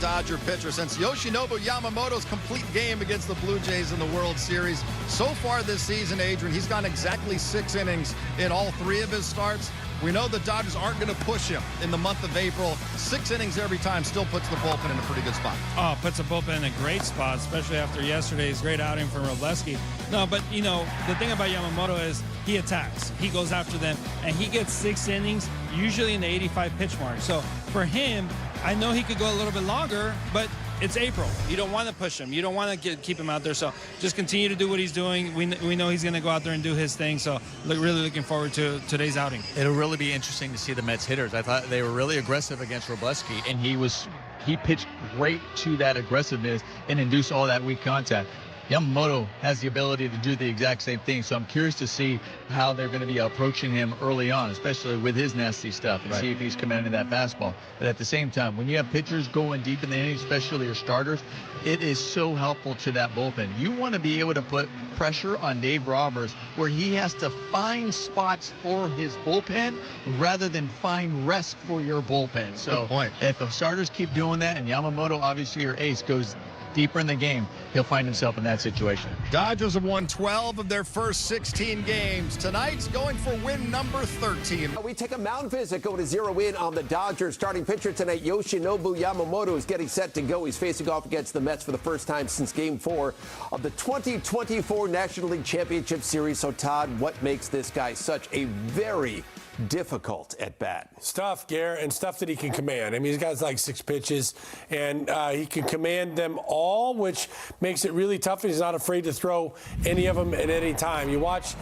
Dodger pitcher since Yoshinobu Yamamoto's complete game against the Blue Jays in the World Series. So far this season, Adrian, he's gone exactly 6 innings in all 3 of his starts. We know the Dodgers aren't going to push him in the month of April. 6 innings every time still puts the bullpen in a pretty good spot. Oh, puts the bullpen in a great spot, especially after yesterday's great outing from Robleski. No, but, you know, the thing about Yamamoto is he attacks. He goes after them, and he gets 6 innings, usually in the 85 pitch mark. So for him, I know he could go a little bit longer, but it's April. You don't want to push him. You don't want to keep him out there. So just continue to do what he's doing. We know he's going to go out there and do his thing. So really looking forward to today's outing. It'll really be interesting to see the Mets hitters. I thought they were really aggressive against Robleski, and he pitched great to that aggressiveness and induced all that weak contact. Yamamoto has the ability to do the exact same thing, so I'm curious to see how they're going to be approaching him early on, especially with his nasty stuff, and see if he's commanding that fastball. But at the same time, when you have pitchers going deep in the innings, especially your starters, it is so helpful to that bullpen. You want to be able to put pressure on Dave Roberts where he has to find spots for his bullpen rather than find rest for your bullpen. So if the starters keep doing that, and Yamamoto, obviously your ace, goes deeper in the game, he'll find himself in that situation. Dodgers have won 12 of their first 16 games. Tonight's going for win number 13. We take a mound visit, go to 0 in on the Dodgers. Starting pitcher tonight, Yoshinobu Yamamoto, is getting set to go. He's facing off against the Mets for the first time since Game 4 of the 2024 National League Championship Series. So, Todd, what makes this guy such a very difficult at bat? Stuff, Garrett, and stuff that he can command. I mean, he's got like 6 pitches, and he can command them all, which makes it really tough. He's not afraid to throw any of them at any time. You watch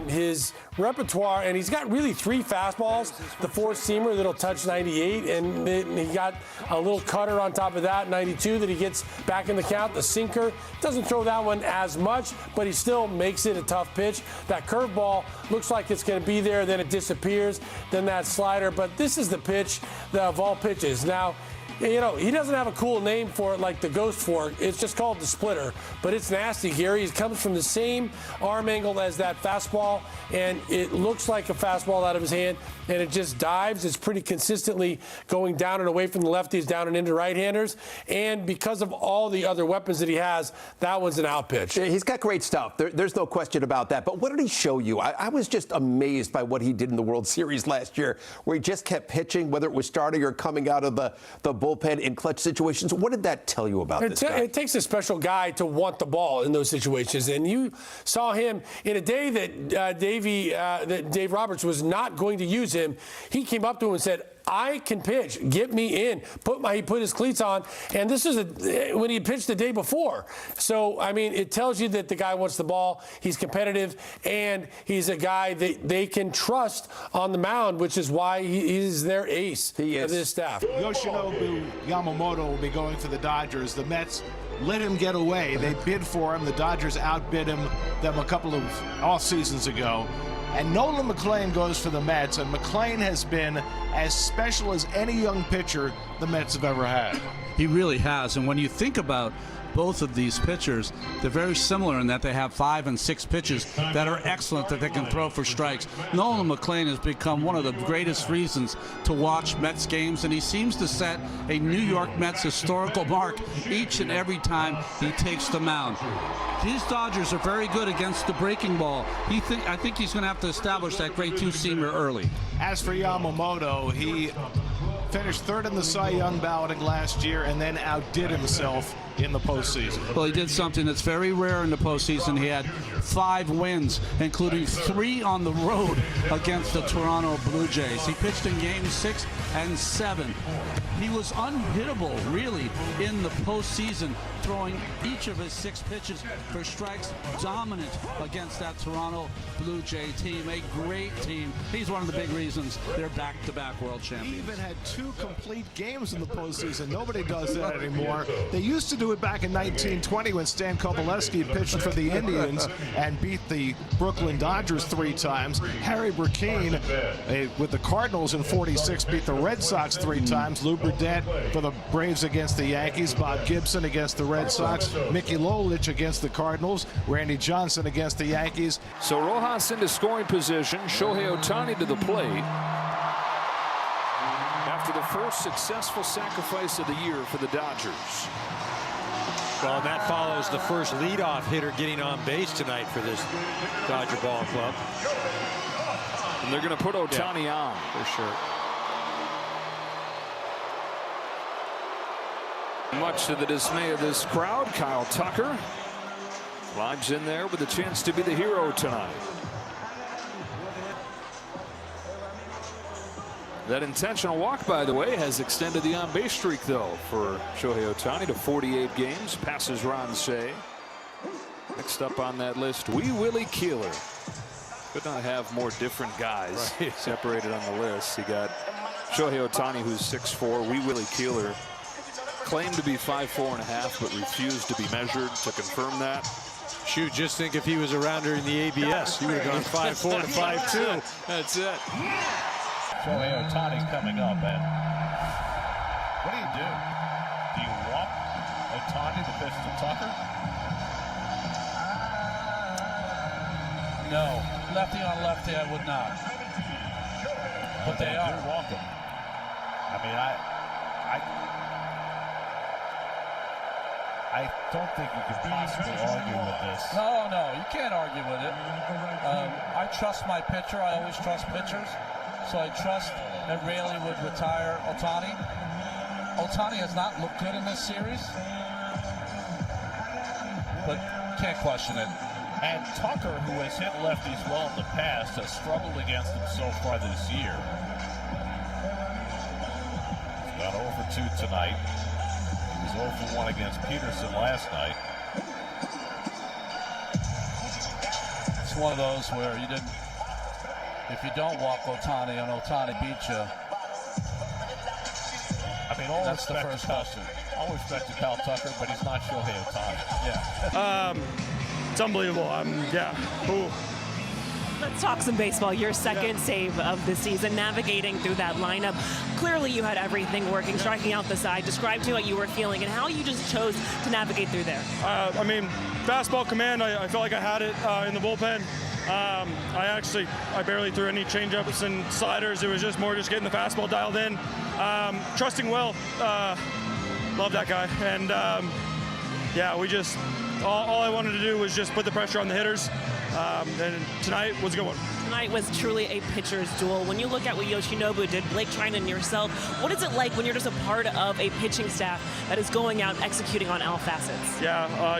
his repertoire, and he's got really 3 fastballs. The 4-seamer that'll touch 98, and he got a little cutter on top of that, 92, that he gets back in the count. The sinker, doesn't throw that one as much, but he still makes it a tough pitch. That curveball looks like it's going to be there, then it disappears. Then that slider, but this is the pitch of all pitches. Now, you know, he doesn't have a cool name for it like the Ghost Fork. It's just called the splitter, but it's nasty, Gary. It comes from the same arm angle as that fastball, and it looks like a fastball out of his hand, and it just dives. It's pretty consistently going down and away from the lefties, down and into right-handers, and because of all the other weapons that he has, that one's an out pitch. He's got great stuff. There's no question about that, but what did he show you? I was just amazed by what he did in the World Series last year, where he just kept pitching, whether it was starting or coming out of the bullpen in clutch situations. What did that tell you about this guy? It takes a special guy to want the ball in those situations, and you saw him in a day that Dave Roberts was not going to use him. He came up to him and said, I can pitch. Get me in. He put his cleats on, and this is when he pitched the day before. So, I mean, it tells you that the guy wants the ball. He's competitive, and he's a guy that they can trust on the mound, which is why he's their ace of this staff. Yoshinobu Yamamoto will be going to the Dodgers. The Mets let him get away. They bid for him. The Dodgers outbid them a couple of off seasons ago. And Nolan McLean goes for the Mets, and McLean has been as special as any young pitcher the Mets have ever had. He really has, and when you think about both of these pitchers, they're very similar in that they have 5 and 6 pitches that are excellent that they can throw for strikes. Nolan McLean has become one of the greatest reasons to watch Mets games, and he seems to set a New York Mets historical mark each and every time he takes the mound. These Dodgers are very good against the breaking ball. I think he's going to have to establish that great 2-seamer early. As for Yamamoto, he finished 3rd in the Cy Young balloting last year and then outdid himself in the postseason. Well, he did something that's very rare in the postseason. He had 5 wins, including 3 on the road against the Toronto Blue Jays. He pitched in games 6 and 7. He was unhittable, really, in the postseason, throwing each of his 6 pitches for strikes, dominant against that Toronto Blue Jay team, a great team. He's one of the big reasons they're back-to-back world champions. He even had 2 complete games in the postseason. Nobody does that anymore. They used to do it back in 1920 when Stan Kovaleski pitched for the Indians and beat the Brooklyn Dodgers 3 times. Harry Burkeen with the Cardinals in 46 beat the Red Sox 3 times. Lou Burdett for the Braves against the Yankees. Bob Gibson against the Red Sox. Mickey Lolich against the Cardinals. Randy Johnson against the Yankees. So Rojas into scoring position. Shohei Ohtani to the plate. After the first successful sacrifice of the year for the Dodgers. Well, and that follows the first leadoff hitter getting on base tonight for this Dodger ball club. And they're going to put Ohtani on. For sure. Much to the dismay of this crowd, Kyle Tucker lodged in there with a chance to be the hero tonight. That intentional walk, by the way, has extended the on-base streak, though, for Shohei Ohtani to 48 games. Passes Ron Shea. Next up on that list, Wee Willie Keeler. Could not have more different guys separated on the list. You got Shohei Ohtani, who's 6'4", Wee Willie Keeler, claimed to be 5'4.5", but refused to be measured to confirm that. Shoot, just think if he was around during the ABS, he would have gone 5'4" to 5'2". That's it. Shohei Ohtani coming up, and what do? Do you walk Ohtani to pitch to Tucker? No, lefty on lefty, I would not. But they are. Walk him. I mean, I don't think you could possibly argue with this. No, you can't argue with it. I trust my pitcher. I always trust pitchers. So I trust that Raley would retire Ohtani. Ohtani has not looked good in this series, but can't question it. And Tucker, who has hit lefties well in the past, has struggled against them so far this year. He's got 0 for 2 tonight. He was 0 for 1 against Peterson last night. It's one of those where you didn't. If you don't walk Ohtani and Ohtani beats you, I mean, all that's the respect first to question. All respect to Kyle Tucker, but he's not Shohei Ohtani. Yeah. It's unbelievable. Yeah. Ooh. Let's talk some baseball. Your second save of the season, navigating through that lineup. Clearly you had everything working, striking out the side. Describe to me what you were feeling and how you just chose to navigate through there. I mean, fastball command, I felt like I had it in the bullpen. I barely threw any changeups and sliders. It was just more just getting the fastball dialed in. Trusting Will. Love that guy. And yeah, we just, all I wanted to do was just put the pressure on the hitters. And tonight was a good one. Tonight was truly a pitcher's duel. When you look at what Yoshinobu did, Blake Trinan and yourself, what is it like when you're just a part of a pitching staff that is going out executing on all facets? Yeah,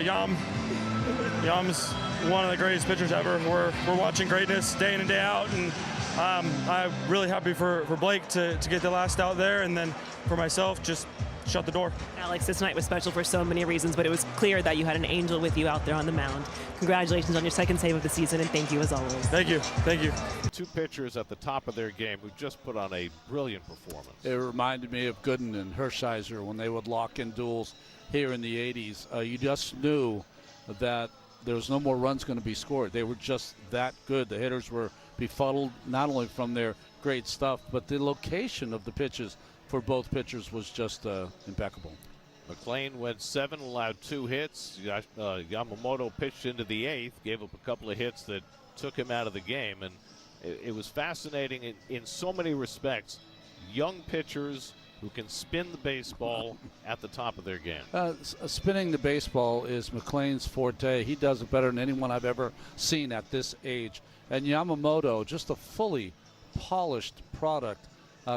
Yam's one of the greatest pitchers ever. We're watching greatness day in and day out, and I'm really happy for Blake to get the last out there, and then for myself, just shut the door. Alex, this night was special for so many reasons, but it was clear that you had an angel with you out there on the mound. Congratulations on your second save of the season, and thank you as always. Thank you. Thank you. Two pitchers at the top of their game who just put on a brilliant performance. It reminded me of Gooden and Hershiser when they would lock in duels here in the 80s. You just knew that there was no more runs going to be scored. They were just that good. The hitters were befuddled not only from their great stuff, but the location of the pitches for both pitchers was just impeccable. McClain went 7, allowed 2 hits. Yamamoto pitched into the 8th, gave up a couple of hits that took him out of the game. And it was fascinating in so many respects. Young pitchers who can spin the baseball at the top of their game. Spinning the baseball is McClain's forte. He does it better than anyone I've ever seen at this age. And Yamamoto, just a fully polished product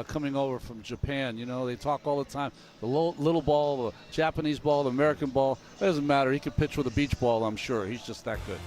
coming over from Japan. You know, they talk all the time, the little ball, the Japanese ball, the American ball. It doesn't matter. He could pitch with a beach ball, I'm sure. He's just that good.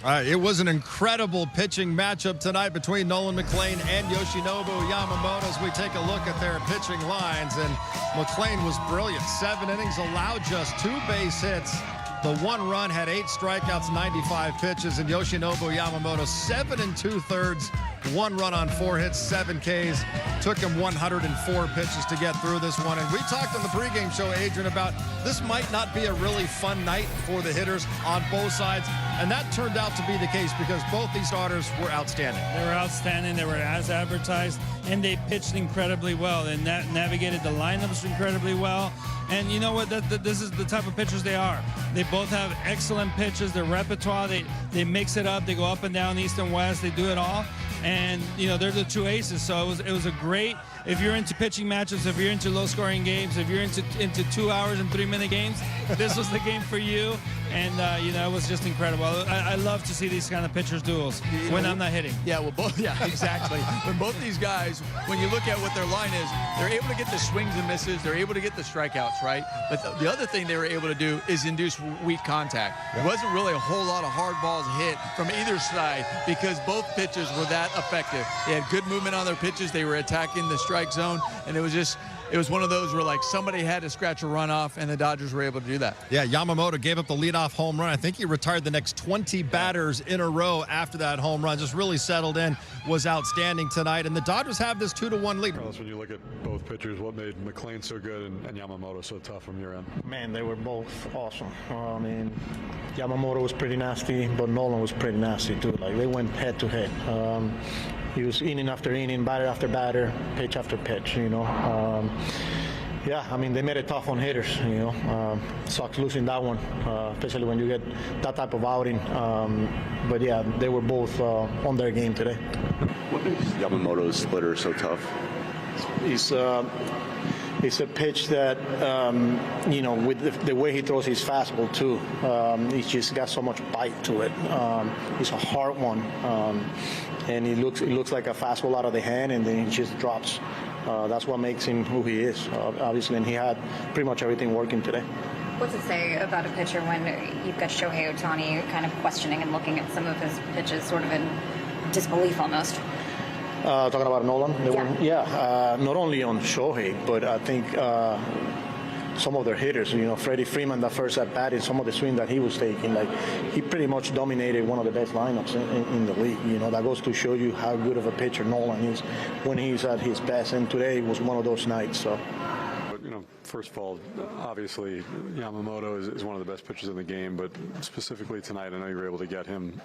All right, it was an incredible pitching matchup tonight between Nolan McClain and Yoshinobu Yamamoto as we take a look at their pitching lines. And McClain was brilliant. 7 innings, allowed just 2 base hits. The 1 run, had 8 strikeouts, 95 pitches. And Yoshinobu Yamamoto, 7 2/3, 1 run on 4 hits, 7 Ks. Took him 104 pitches to get through this one. And we talked on the pregame show, Adrian, about this might not be a really fun night for the hitters on both sides. And that turned out to be the case because both these starters were outstanding. They were outstanding. They were as advertised, and they pitched incredibly well. They navigated the lineups incredibly well. And you know what? This is the type of pitchers they are. They both have excellent pitches. Their repertoire, they mix it up. They go up and down, east and west. They do it all. And, you know, they're the 2 aces. So it was a great if you're into pitching matches, if you're into low-scoring games, if you're into 2 hours and 3-minute games, this was the game for you. And it was just incredible. I love to see these kind of pitchers duels when I'm not hitting. Yeah, exactly. When both these guys, when you look at what their line is, they're able to get the swings and misses. They're able to get the strikeouts, right? But the other thing they were able to do is induce weak contact. There wasn't really a whole lot of hard balls hit from either side because both pitchers were that effective. They had good movement on their pitches. They were attacking the strike zone, and it was one of those where like somebody had to scratch a run off, and the Dodgers were able to do that. Yeah, Yamamoto gave up the leadoff home run. I think he retired the next 20 batters in a row after that home run. Just really settled in, was outstanding tonight. And the Dodgers have this 2-1 lead. Carlos, when you look at both pitchers, what made McClain so good and Yamamoto so tough from your end? Man, they were both awesome. I mean, Yamamoto was pretty nasty, but Nolan was pretty nasty too. Like they went head to head. He was inning after inning, batter after batter, pitch after pitch, yeah, I mean, they made it tough on hitters, Sucks losing that one, especially when you get that type of outing. But yeah, they were both on their game today. What makes Yamamoto's splitter so tough? It's a pitch that, with the way he throws his fastball too, he's just got so much bite to it. It's a hard one, and it looks like a fastball out of the hand, and then he just drops. That's what makes him who he is, obviously, and he had pretty much everything working today. What's it say about a pitcher when you've got Shohei Ohtani kind of questioning and looking at some of his pitches sort of in disbelief almost? Talking about Nolan? Yeah. Not only on Shohei, but I think some of their hitters, Freddie Freeman, that first at bat, and some of the swing that he was taking, like he pretty much dominated one of the best lineups in the league. That goes to show you how good of a pitcher Nolan is when he's at his best, and today was one of those nights. So. First of all, obviously Yamamoto is one of the best pitchers in the game, but specifically tonight, I know you were able to get him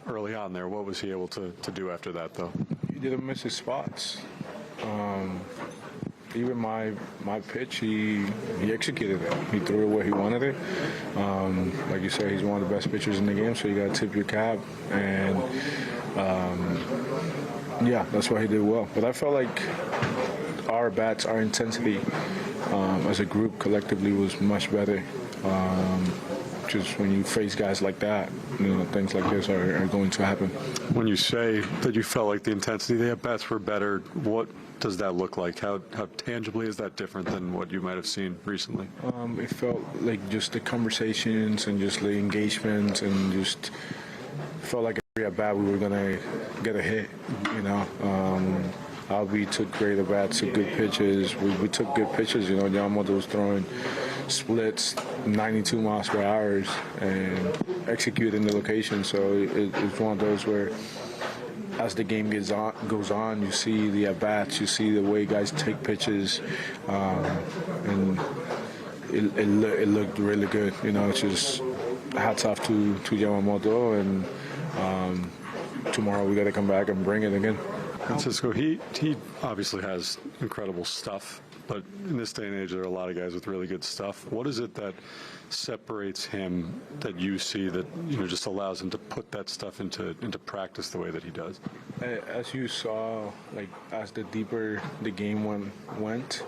early on there. What was he able to do after that, though? He didn't miss his spots. Even my pitch, he executed it. He threw it where he wanted it. Like you said, he's one of the best pitchers in the game, so you got to tip your cap. And yeah, that's why he did well. But I felt like our bats, our intensity as a group collectively was much better. Just when you face guys like that, things like this are going to happen. When you say that you felt like the intensity, the at-bats were better, what does that look like? How tangibly is that different than what you might have seen recently? It felt like just the conversations and just the engagement, and just felt like every at-bat we were going to get a hit, we took great at-bats, took good pitches. We took good pitches, Yamamoto was throwing splits 92 miles per hour and executing the location. So it's one of those where as the game goes on, you see the at-bats, you see the way guys take pitches, and it looked really good. It's just hats off to Yamamoto, and tomorrow we got to come back and bring it again. Francisco, he obviously has incredible stuff, but in this day and age, there are a lot of guys with really good stuff. What is it that separates him that you see that just allows him to put that stuff into practice the way that he does? As you saw, like as the deeper the game went,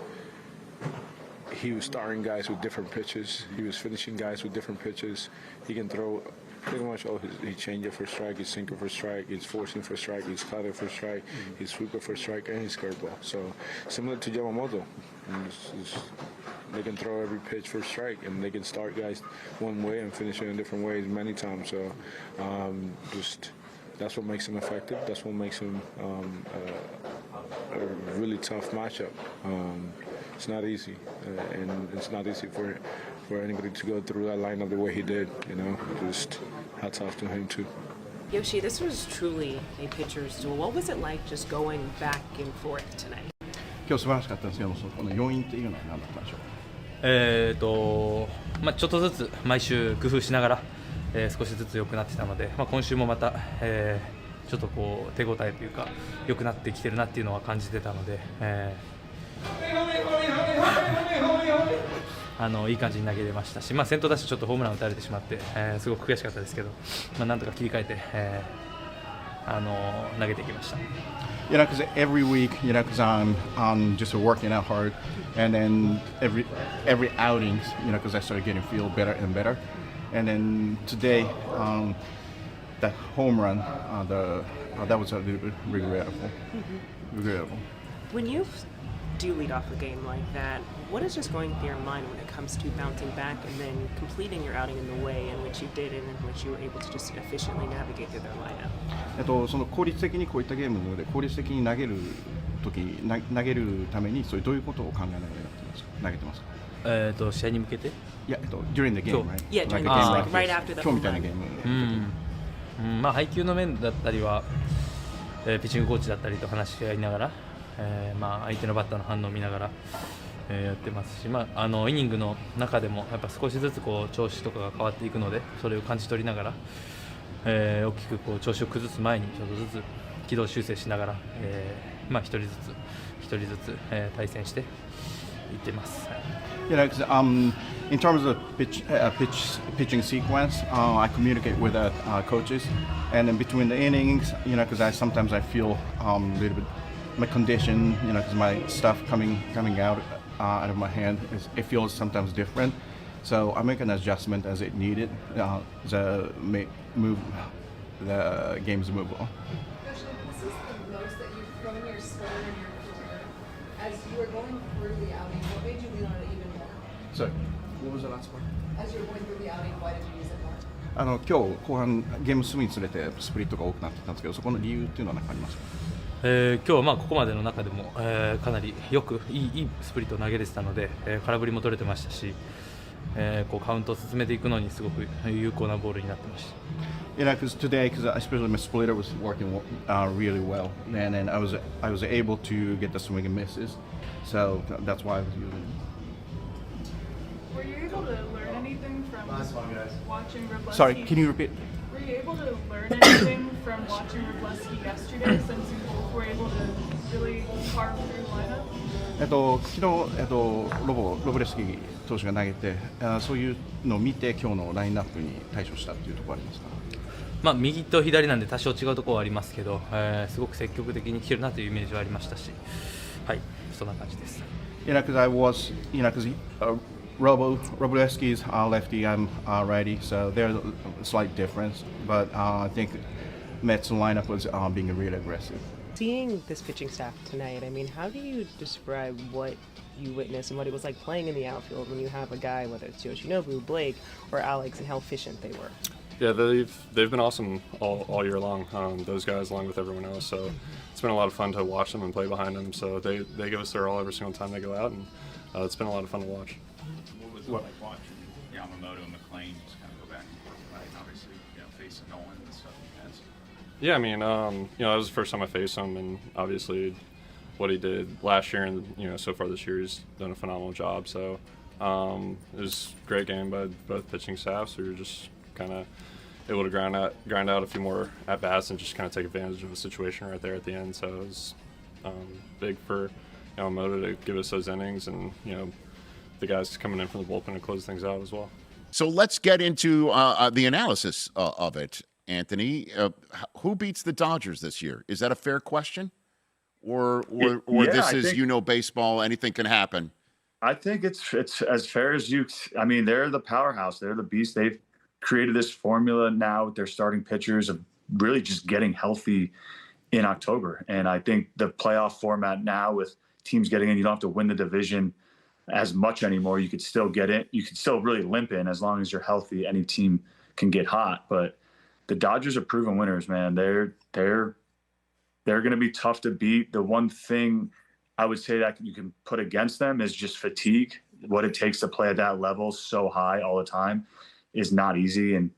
he was starting guys with different pitches. He was finishing guys with different pitches. He can throw pretty much all his changeup for strike, his sinker for strike, his forcing for strike, his cutter for strike, his sweeper for strike, and his curveball. So similar to Yamamoto, they can throw every pitch for strike, and they can start guys one way and finish it in different ways many times. So just that's what makes him effective. That's what makes him a really tough matchup. It's not easy, and it's not easy for anybody to go through that lineup the way he did. Just hats off to him too. Yoshi, this was truly a pitcher's duel. What was it like just going back and forth tonight? 今日素晴らしかったんですけども、この要因っていうのは何だったんでしょうか。ちょっとずつ毎週工夫しながら、少しずつ良くなってたので、今週もまた、ちょっとこう手応えというか良くなってきてるなっていうのは感じてたので、いい感じに投げれましたし、先頭打者ちょっとホームラン打たれてしまって、すごく悔しかったですけど、なんとか切り替えて、投げてきました。You know, because every week, you know, because I'm just working out hard, and then every outings, you know, because I started getting feel better and better, and then today, that home run, that was a little bit regrettable. When you do lead off a game like that, what is just going through your mind when it comes to bouncing back and then completing your outing in the way in which you did and in which you were able to just efficiently navigate through their lineup? その効率的にこういったゲームで効率的に投げるためにそういうどういうことを考えながら投げてますか？試合に向けて？いや、during the game, right? Yeah, during the game, like right after the 今日みたいなゲーム。まあ配球の面だったりは、ピッチングコーチだったりと話し合いながら、まあ相手のバッターの反応を見ながら、やってますし、まあイニングの中でもやっぱ少しずつこう調子とかが変わっていくので、それを感じ取りながら、大きくこう調子を崩す前にちょっとずつ軌道修正しながら、まあ一人ずつ、対戦していってます。You know, 'cause, in terms of pitching sequence, I communicate with coaches, and then between the innings, you know, because sometimes I feel a little bit my condition, you know, because my stuff coming out of my hand it feels sometimes different. So I make an adjustment as it needed. The games move on. This is the most that you've thrown your sweater in your career. As you were going through the outing, what made you lean on it even more? Sorry, what was the last part? As you were going through the outing, why did you use it more? 今日後半ゲーム進むにつれてスプリットが多くなってたんですけど、そこの理由っていうのは何かありますか？今日はまあここまでの中でも、かなりよくいいスプリットを投げれてたので、空振りも取れてましたし、こうカウントを進めていくのにすごく有効なボールになってました。Yeah, because today, especially my splitter was working really well, and then I was able to get the swing and misses, so that's why I was using it. Were you able to learn anything from watching Robleski? Sorry, can you repeat? Were you able to learn anything from watching Robleski yesterday, since you both were able to really carve through lineup? 昨日ロブレスキー投手が投げて、そういうのを見て今日のラインナップに対処したっていうところありますか？まあ右と左なんで多少違うところはありますけど、すごく積極的に来てるなというイメージはありましたし、はい、そんな感じです。You know, because I was, you know, because Robleski is lefty, I'm righty, so there's a slight difference. But I think Mets lineup was being really aggressive. Seeing this pitching staff tonight, I mean, how do you describe what you witnessed and what it was like playing in the outfield when you have a guy, whether it's Yoshinobu, Blake, or Alex, and how efficient they were? Yeah, they've been awesome all year long. Those guys, along with everyone else. So it's been a lot of fun to watch them and play behind them. So they give us their all every single time they go out, and it's been a lot of fun to watch. What was it like watching Yamamoto and McLean just kind of go back and forth, right? Obviously, facing Nolan and stuff like that. Yeah, I mean, that was the first time I faced him, and obviously what he did last year and so far this year, he's done a phenomenal job. So it was a great game by both pitching staffs. We were just kind of able to grind out a few more at bats and just kind of take advantage of the situation right there at the end. So it was big for Yamamoto to give us those innings, and the guys coming in from the bullpen to close things out as well. So let's get into the analysis of it, Anthony. Who beats the Dodgers this year? Is that a fair question, or this is baseball? Anything can happen. I think it's as fair as you. I mean, they're the powerhouse. They're the beast. They've created this formula now with their starting pitchers of really just getting healthy in October. And I think the playoff format now with teams getting in, you don't have to win the division as much anymore. You could still get it. You could still really limp in as long as you're healthy. Any team can get hot. But the Dodgers are proven winners, man. They're going to be tough to beat. The one thing I would say that you can put against them is just fatigue. What it takes to play at that level so high all the time is not easy. And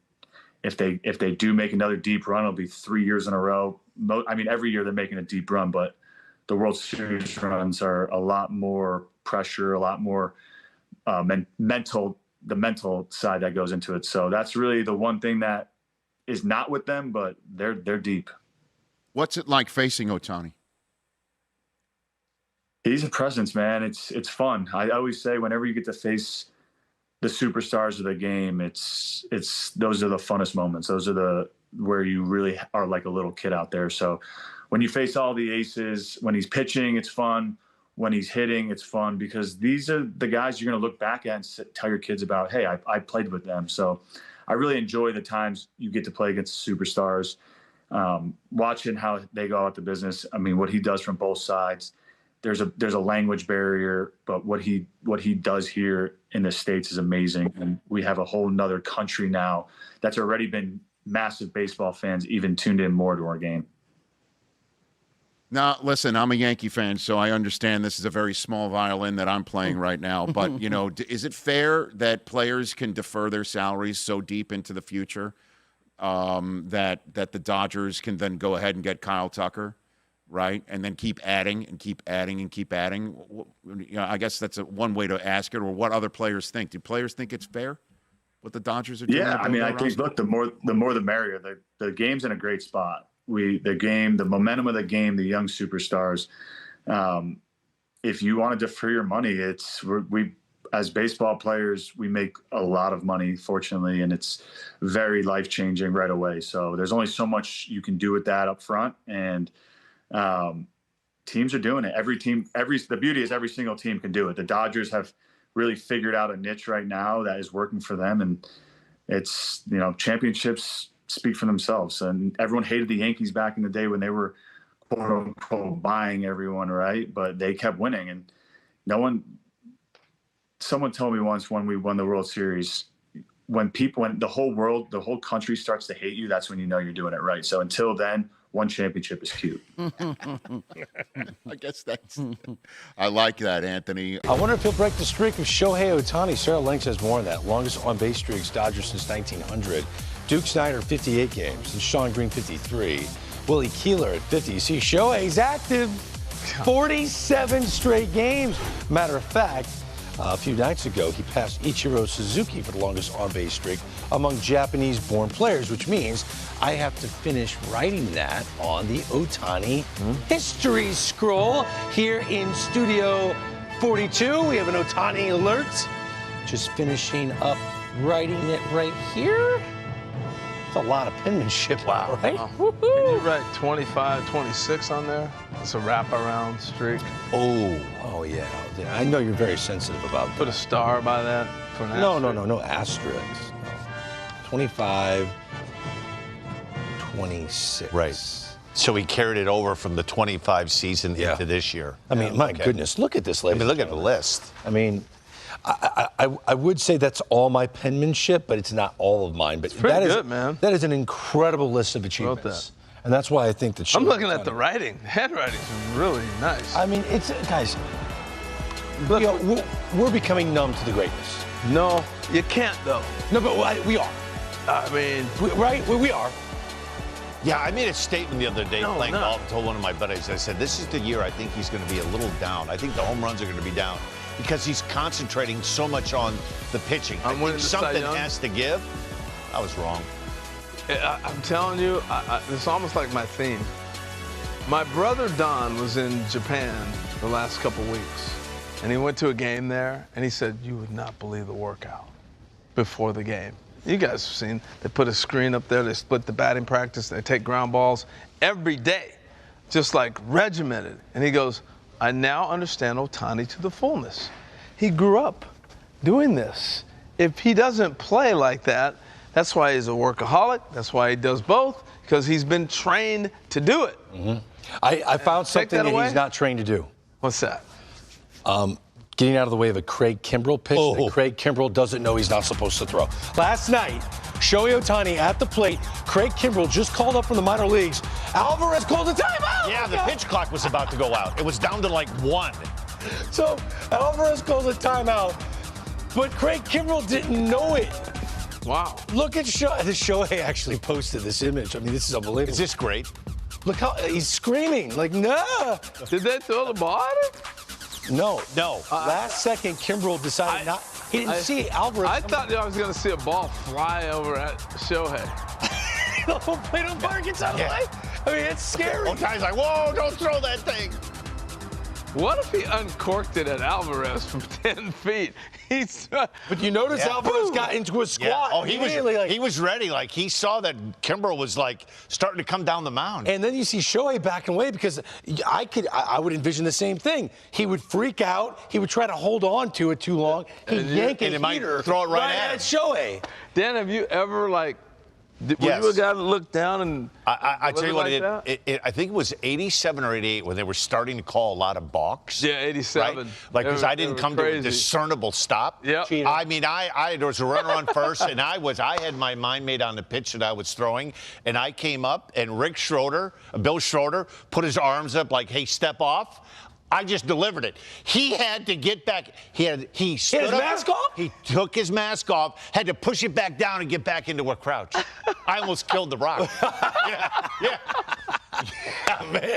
if they do make another deep run, it'll be 3 years in a row. I mean, every year they're making a deep run, but the World Series runs are a lot more pressure, a lot more the mental side that goes into it. So that's really the one thing that is not with them, but they're deep. What's it like facing Ohtani? He's a presence, man. It's fun. I always say whenever you get to face the superstars of the game, it's those are the funnest moments. Those are where you really are like a little kid out there. So when you face all the aces, when he's pitching, it's fun. When he's hitting, it's fun, because these are the guys you're going to look back at and tell your kids about, hey, I played with them. So I really enjoy the times you get to play against superstars, watching how they go out the business. I mean, what he does from both sides, there's a language barrier, but what he does here in the States is amazing. And we have a whole nother country now that's already been massive baseball fans, even tuned in more to our game. Now, listen, I'm a Yankee fan, so I understand this is a very small violin that I'm playing right now. But, you know, is it fair that players can defer their salaries so deep into the future that the Dodgers can then go ahead and get Kyle Tucker, right, and then keep adding and keep adding and keep adding? You know, I guess that's one way to ask it, or what other players think. Do players think it's fair what the Dodgers are doing? Yeah, I mean, I think, look, the more the merrier. The game's in a great spot. The momentum of the game, the young superstars. If you want to defer your money, we as baseball players, we make a lot of money, fortunately, and it's very life-changing right away. So there's only so much you can do with that up front, and teams are doing it. The beauty is every single team can do it. The Dodgers have really figured out a niche right now that is working for them, and it's, you know, championships speak for themselves. And everyone hated the Yankees back in the day when they were quote unquote buying everyone, right? But they kept winning, and someone told me once when we won the World Series, when the whole country starts to hate you, that's when you know you're doing it right. So until then, one championship is cute. I guess I like that, Anthony. I wonder if he'll break the streak of Shohei Ohtani. Sarah Lynch has more on that. Longest on-base streaks, Dodgers since 1900. Duke Snyder, 58 games, and Sean Green, 53. Willie Keeler at 50. You see, Shohei's active. 47 straight games. Matter of fact, a few nights ago, he passed Ichiro Suzuki for the longest on-base streak among Japanese-born players, which means I have to finish writing that on the Ohtani history scroll. Here in Studio 42, we have an Ohtani alert. Just finishing up writing it right here. It's a lot of penmanship, wow, right? Can you write 25, 26 on there? It's a wraparound streak. Oh yeah. I know you're very sensitive about that. Put a star by that for an asterisk? No asterisks. No. 25, 26. Right. So he carried it over from the 25 season into this year. I mean, my goodness, look at this, ladies. I mean, look at the list. I mean, I would say that's all my penmanship, but it's not all of mine. But pretty good, man. That is an incredible list of achievements. And that's why I think that I'm looking at the writing. The handwriting is really nice. I mean, guys, look, we're becoming numb to the greatness. No, you can't, though. No, but we are. I mean, we are. Yeah, I made a statement the other day playing golf. I told one of my buddies, I said, this is the year I think he's going to be a little down. I think the home runs are going to be down because he's concentrating so much on the pitching. I think something has to give. I was wrong. I'm telling you, it's almost like my theme. My brother Don was in Japan the last couple weeks, and he went to a game there, and he said, you would not believe the workout before the game. You guys have seen, they put a screen up there, they split the batting practice, they take ground balls every day, just like regimented. And he goes, I now understand Ohtani to the fullness. He grew up doing this. If he doesn't play like that, that's why he's a workaholic. That's why he does both, because he's been trained to do it. I found something that he's not trained to do. What's that? Getting out of the way of a Craig Kimbrell pitch that Craig Kimbrell doesn't know he's not supposed to throw. Last night, Shohei Ohtani at the plate. Craig Kimbrell just called up from the minor leagues. Alvarez called a timeout. Yeah, the pitch clock was about to go out. It was down to like 1. So Alvarez called a timeout, but Craig Kimbrell didn't know it. Wow. Look at Shohei actually posted this image. I mean, this is unbelievable. Is this great? Look how he's screaming, like, nah. Did they throw the ball at him? No. No. Last second, Kimbrell decided not. He didn't see Alvarez. I thought I was going to see a ball fly over at Shohei. The whole plate on fire gets out of the way. I mean, it's scary. Ohtani's like, whoa, don't throw that thing. What if he uncorked it at Alvarez from 10 feet? But you notice Alvarez got into a squat. Yeah. Oh, he was ready. Like, he saw that Kimbrel was, like, starting to come down the mound. And then you see Shohei backing away because I would envision the same thing. He would freak out. He would try to hold on to it too long. He'd yank it, might throw it right at Shohei. Dan, have you ever, like, were you a guy to look down and I tell you what, like I think it was 87 or 88 when they were starting to call a lot of balks. Yeah, 87. Right? Like, because I didn't come to a discernible stop. Yeah. I mean, there was a runner on first, and I had my mind made on the pitch that I was throwing, and I came up, and Bill Schroeder, put his arms up like, hey, step off. I just delivered it. He had to get back. He stood his up, mask off? He took his mask off, had to push it back down and get back into a crouch. I almost killed the Rock. Yeah, man.